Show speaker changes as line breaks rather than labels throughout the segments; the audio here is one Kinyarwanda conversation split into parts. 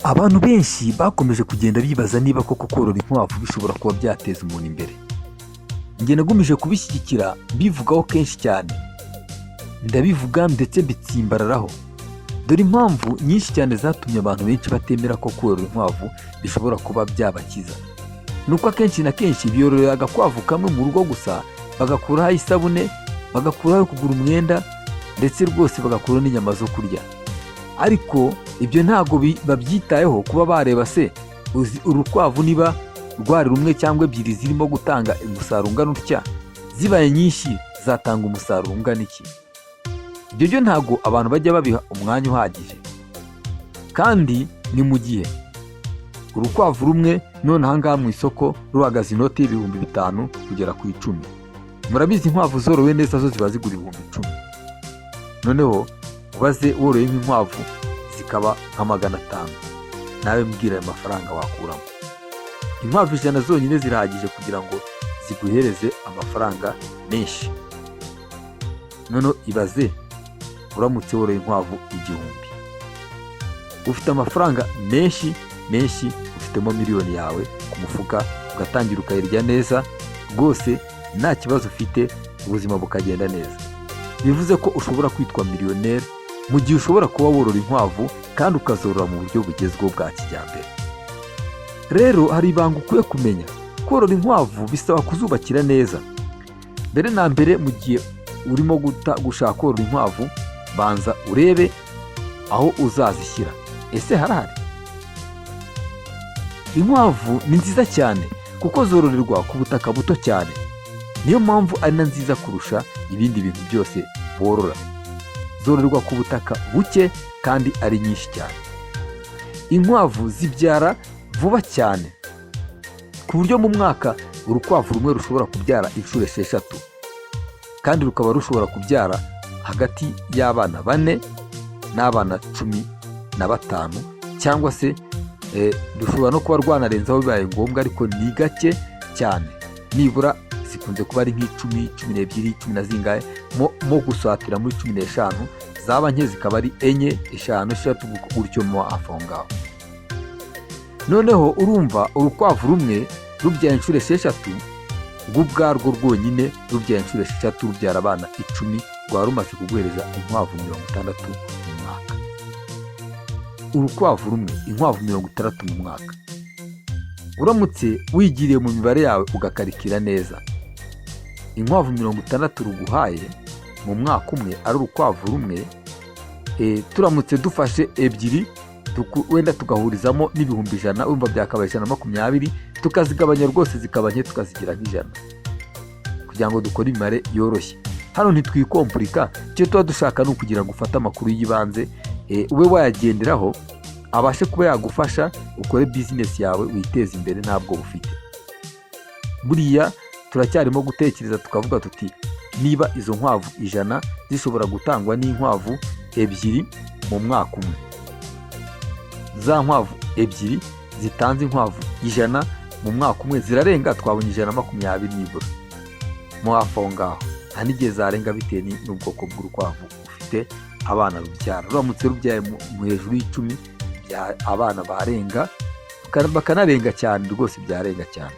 Abantu benshi bakomeje kugenda bibaza niba koko korora inkwavu bishobora kuba byateza umuntu imbere. Njye nagumije kubishyigikira bivugaho kenshi cyane, ndabivuga ndetse mbitsimbararaho. Dore impamvu nyinshi cyane zatumye abantu benshi batemera ko korora inkwavu bishobora kuba byabakiza. Nuko akenshi na kenshi biyororera agakwavu kamwe mu rugo gusa, bagakuraho isabune, bagakuraho kugura umwenda, ndetse rwose bagakuraho n'inyama zo kurya. Ariko ibyo ntabwo babyitayeho kuba bareba se urukwavu niba rwari rumwe cyangwa ebyiri zirimo gutanga umusaruro ungana utya, zibaye nyinshi zatanga umusaruro ungana iki. Ibyo byo ntabwo abantu bajya babiha umwanya uhagije. Kandi ni mu gihe urukwavu rumwe none ahangaha mu isoko ruhagaze inoti y'ibihumbi 5 kugera ku 10. Murabizi inkwavu zorowe neza zo ziba zigura ibihumbi 10. Noneho ubaze woroye nk'inkwavu zikaba nka 500, nawe mbwira ayo mafaranga wakuramo. Inkwavu 100 zonyine zirahagije kugira ngo ziguhereze amafaranga menshi. Noneho ibaze uramutse woroye inkwavu 1000, ufite amafaranga menshi, ufitemo miliyoni yawe ku mufuka, ugatangira ukayirya neza rwose nta kibazo ufite, ubuzima bukagenda neza. Bivuze ko ushobora kwitwa miliyoneri mu gihe ushobora kuba worora inkwavu kandi ukazorora mu buryo bugezweho bwa kijyambere. Rero hari ibanga ukwiye kumenya. Korora inkwavu bisaba kuzubakira neza. Mbere na mbere mu gihe urimo gushaka korora inkwavu, banza urebe aho uzazishyira. Ese harahari? Inkwavu ni nziza cyane kuko zororerwa ku butaka buto cyane. Niyo mpamvu ari na nziza kurusha ibindi bintu byose borora. Zororerwa ku butaka buke kandi ari nyinshi cyane. Inkwavu zibyara vuba cyane ku buryo mu mwaka urukwavu rumwe rushobora kubyara inshuro 6, kandi rukaba rushobora kubyara hagati y'abana 4 n'abana 15, cyangwa se rushobora no kuba rwanarenzaho bibaye ngombwa, ariko ni gake cyane. Nibura zikunze kuba ari nk'icumi, 12, 10 na zingahe, mo gusatira muri 15, zaba nke zikaba ari 4, 5, 6 gutyo mo aho ngaho. Noneho urumva urukwavu rumwe rubyara inshuro 6, ubwo ubwarwo rwonyine rubyara inshuro 6 rubyara abana 10, rwa rumaze kuguhereza inkwavu 60 mu mwaka. Urukwavu rumwe inkwavu 60 mu mwaka. Uramutse wigiriye mu mibare yawe ugakarikira neza, inkwavu 60 ruguhaye mu mwaka umwe ari urukwavu rumwe, turamutse dufashe ebyiri wenda tugahurizamo n'ibihumbi 100, urumva byakabaye 120, tukazigabanya rwose zikaba nke tukazigira nk'ijana, kugira ngo dukore imibare yoroshye. Hano ntitwikompurika, icyo tuba dushaka ni ukugira ngo ufate amakuru y'ibanze, ube wayagenderaho, abashe kuba yagufasha ukore bizinesi yawe witeze imbere ntabwo ufite. Buriya turacyarimo gutekereza tukavuga tuti niba izo nkwavu 100 zishobora gutangwa n'inkwavu 2 mu mwaka umwe, za nkwavu 2 zitanze inkwavu 100 mu mwaka umwe zirarenga, twabonye 120 nibura mo hafi aho ngaho. Nta n'igihe zarenga bitewe n'ubwoko bw'urukwavu ufite abana rubyara. Uramutse rubyaye mu hejuru y'10, abana barenga, bakanarenga cyane rwose, byarenga cyane.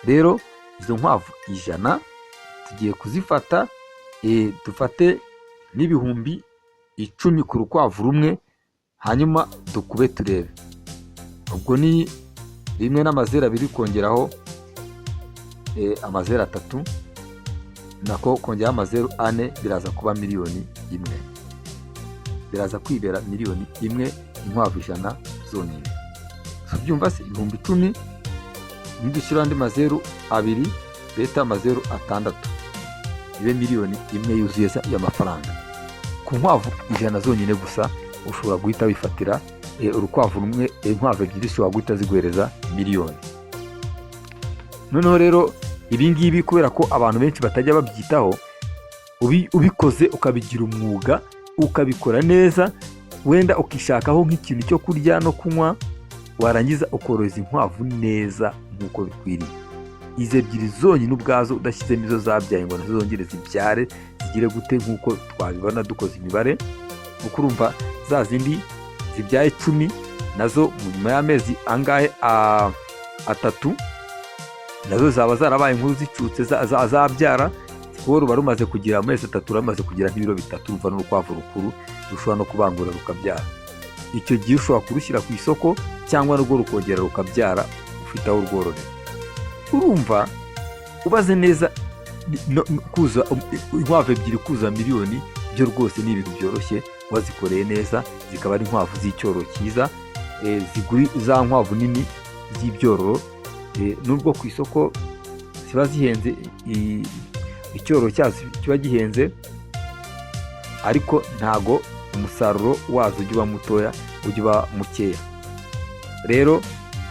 Rero izo nkwavu 100 tugiye kuzifata, dufate n'ibihumbi 10 ku rukwavu rumwe, hanyuma dukube turebe. Ubwo ni 1 kongeraho 3, nako kongeraho 4, biraza kuba miliyoni 1. Biraza kwibera miliyoni 1 inkwavu 100 zonyine. Byumva se ibihumbi 10 nidushyira andi 2, beta 6, ibe miliyoni 1 yuzuye y'amafaranga. Ku nkwavu 100 zonyine gusa ushobora guhita wifatira urukwavu rumwe, inkwavu 2 ushobora guhita ziguhereza miliyoni. Noneho rero ibi ngibi kubera ko abantu benshi batajya babyitaho, ubikoze ukabigira umwuga, ukabikora neza, wenda ukishakaho nk'ikintu cyo kurya no kunywa, warangiza ukoroza inkwavu neza nk'uko bikwiriye. Izi 2 zonyine ubwazo udashyizemo izo zabyaye ngo nazo zongere zibyare zigire gute nk'uko twabibona dukoze imibare. Ukurumva za zindi zibyaye 10 nazo nyuma y'amezi angahe 3 nazo zaba zarabaye inkuru zicutse zabyara. Siporo bari umaze kugira amezi 3 uramaze kugira nk'ibiro 3 urumva n'urukwavu rukuru rushobora no kubangura rukabyara. Icyo gihe ushobora kurushyira ku isoko cyangwa n'urwo rukongera rukabyara ufite aho urwororera. Urumva ubaze neza kuza inkwavu ebyiri kuza miliyoni byo rwose ni ibintu byoroshye wazikoreye neza, zikaba ari inkwavu z'icyoro cyiza, ziguri za nkwavu nini z'ibyororo. Nubwo ku isoko ziba zihenze, icyoro cyazo kiba gihenze, ariko ntago umusaruro wazo ujya uba mutoya, ujya uba mukeya. Rero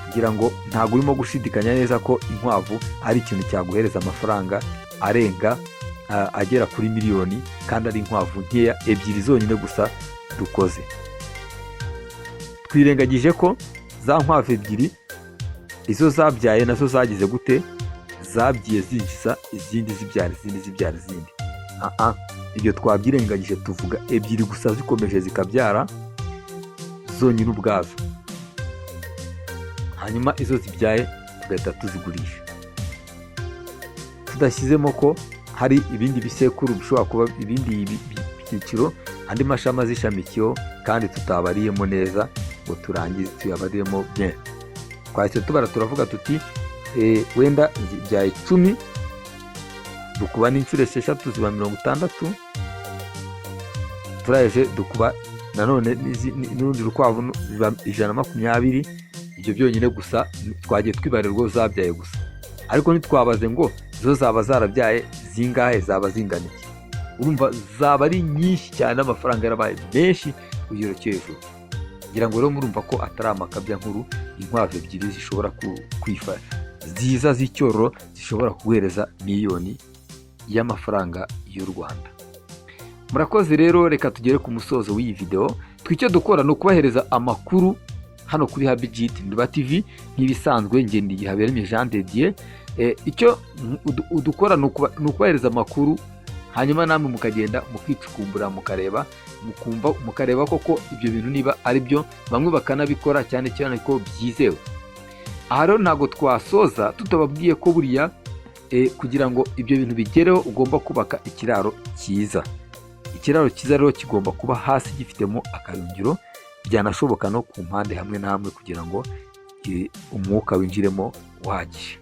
ngira ngo ntago urimo gushidikanya neza ko inkwavu ari ikintu cyaguhereza amafaranga arenga agera kuri miliyoni, kandi ari inkwavu nkeya ebyiri zonyine gusa dukoze. Twirengagije ko za nkwavu ebyiri izo zabyaye nazo zagize gute, zabyiye zinjiza izindi zibyara izindi. Ibyo twabyirengagije, tuvuga ebyiri gusa zikomeje zikabyara zonyine ubwazo, hanyuma izo zibyaye tugahita tuzigurisha. Tudashyizemo ko hari ibindi bisekuru bishobora kuba ibindi byiciro, andi mashami azishamikiyeho kandi tutabariyemo neza ngo turangize tuyabariyemo bien. Twahise tubara turavuga tuti wenda zibyaye 10 dukuba n'inshuro 6 ziba 60, turaje dukuba nanone n'urundi rukwavu ziba 120. Ibyo byonyine gusa twagiye twibarirwa zabyaye gusa, ariko ntitwabaze ngo zo zaba zarabyaye zingahe, zaba zingana iki. Urumva zaba ari nyinshi cyane, amafaranga yarabaye menshi ku kigero cyo hejuru. Ngira ngo rero murumva ko atari amakabya nkuru inkwavu ebyiri zishobora kwifasha ziza z'icyororo zishobora kuguhereza miliyoni y'amafaranga y'u Rwanda. Murakoze rero, reka tugere ku musozo w'iyi video. Twicyo dukora no kubahereza amakuru hano kuri Habigit Nduba TV nk'ibisanzwe. Nge ndi Habereye Jean de Dieu. Icyo udukora no kubahereza amakuru, hanyuma namwe mukagenda mukicukumbura mukareba, mukareba koko ibyo bintu niba ari byo, bamwe bakanabikora cyane cyane ko byizewe. Aha rero ntago twasoza tutababwiye ko buriya kugira ngo ibyo bintu bigereho ugomba kubaka ikiraro cyiza. Ikiraro cyiza rero kigomba kuba hasi gifitemo akayungiro, byanashoboka no ku mpande hamwe na hamwe, kugira ngo umwuka winjiremo uhagije.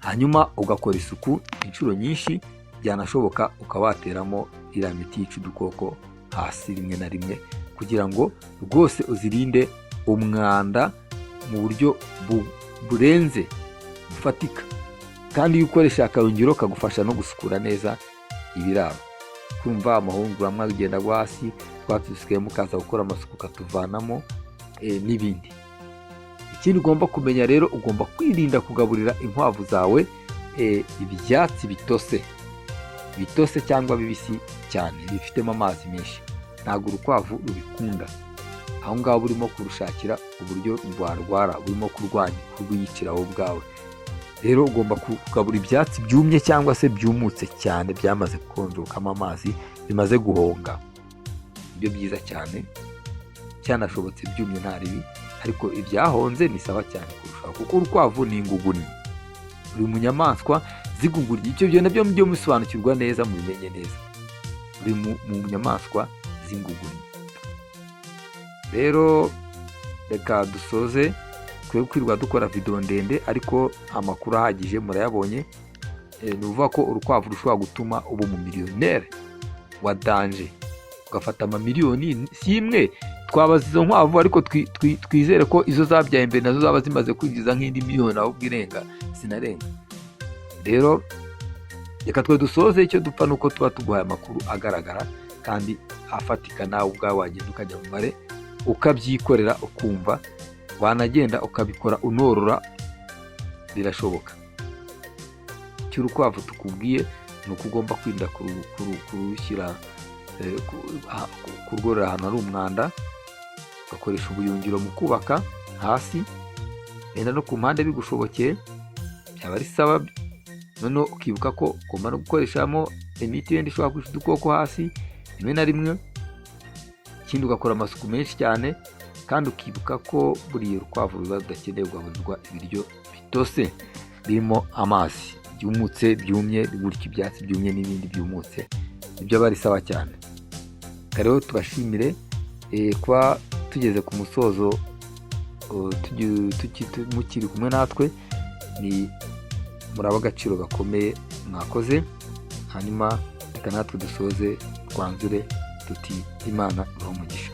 Hanyuma ugakora isuku inshuro nyinshi, byanashoboka ukawateramo iriya miti yica udukoko hasi rimwe na rimwe, kugira ngo rwose uzirinde umwanda mu buryo burenze bufatika. Kandi iyo ukoresha akayungiro kagufasha no gusukura neza ibiraro. Kumva amahungura amwe agenda agwa hasi, twatusigaye mukaza gukora amasuku katuvanamo n'ibindi. Ikindi ugomba kumenya rero, ugomba kwirinda kugaburira inkwavu zawe ibyatsi bitose cyangwa bibisi cyane bifitemo amazi menshi. Ntabwo urukwavu rubikunda. Aho ngaho burimo kurushakira uburyo rwarwara, burimo kurwiyicira wowe ubwawe. Rero ugomba kugabura ibyatsi byumye cyangwa se byumutse cyane, byamaze gukonjokamo amazi, bimaze guhonga. Ibyo byiza cyane, cyanashobotse byumye nta ribi, ariko ibyahonze ni sawa cyane kurushaho, kuko urukwavu ni inguguni. Buri mu nyamaswa ziguguriye. Icyo byo nabyo mujye musobanukirwa neza, mubimenye neza. Buri mu nyamaswa z'inguguni. Rero reka dusoze, twe kwirwa dukora video ndende, ariko amakuru ahagije murayabonye. Ni uvuga ko urukwavu rushobora gutuma uba umumiliyoneri wa danje, ugafata amamiliyoni. Si imwe twabaza izo nkwavu, ariko twizere ko izo zabyaye mbere nazo zaba zimaze kwinjiza nk'indi miliyoni ahubwo irenga, sinarenga. Rero reka twe dusoze, icyo dupfa nuko tuba tuguhaye amakuru agaragara kandi afatika, nawe ubwawe wagenda ukajya mu mare ukabyikorera, ukumva wanagenda ukabikora unorora, birashoboka. Icyo urukwavu tukubwiye ni uko ugomba kwirinda kurushyira kurworera ahantu hari umwanda, ugakoresha ubuyungiro mu kubaka hasi, wenda no ku mpande bigushobokeye byaba ari sawa. Noneho ukibuka ko ugomba no gukoreshamo imiti wenda ishobora kwica udukoko hasi rimwe na rimwe. Ikindi ugakora amasuku menshi cyane, kandi ukibuka ko buriya urukwavu ruba rudakeneye kugaburirwa ibiryo bitose birimo amazi byumutse byumye, gutya ibyatsi byumye n'ibindi byumutse, ibyo aba ari sawa cyane. Rero tubashimire kuba tugeze ku musozo, mukiri kumwe natwe, ni muri ab'agaciro gakomeye mwakoze. Hanyuma reka natwe dusoze twanzure tuti Imana ibahe umugisha.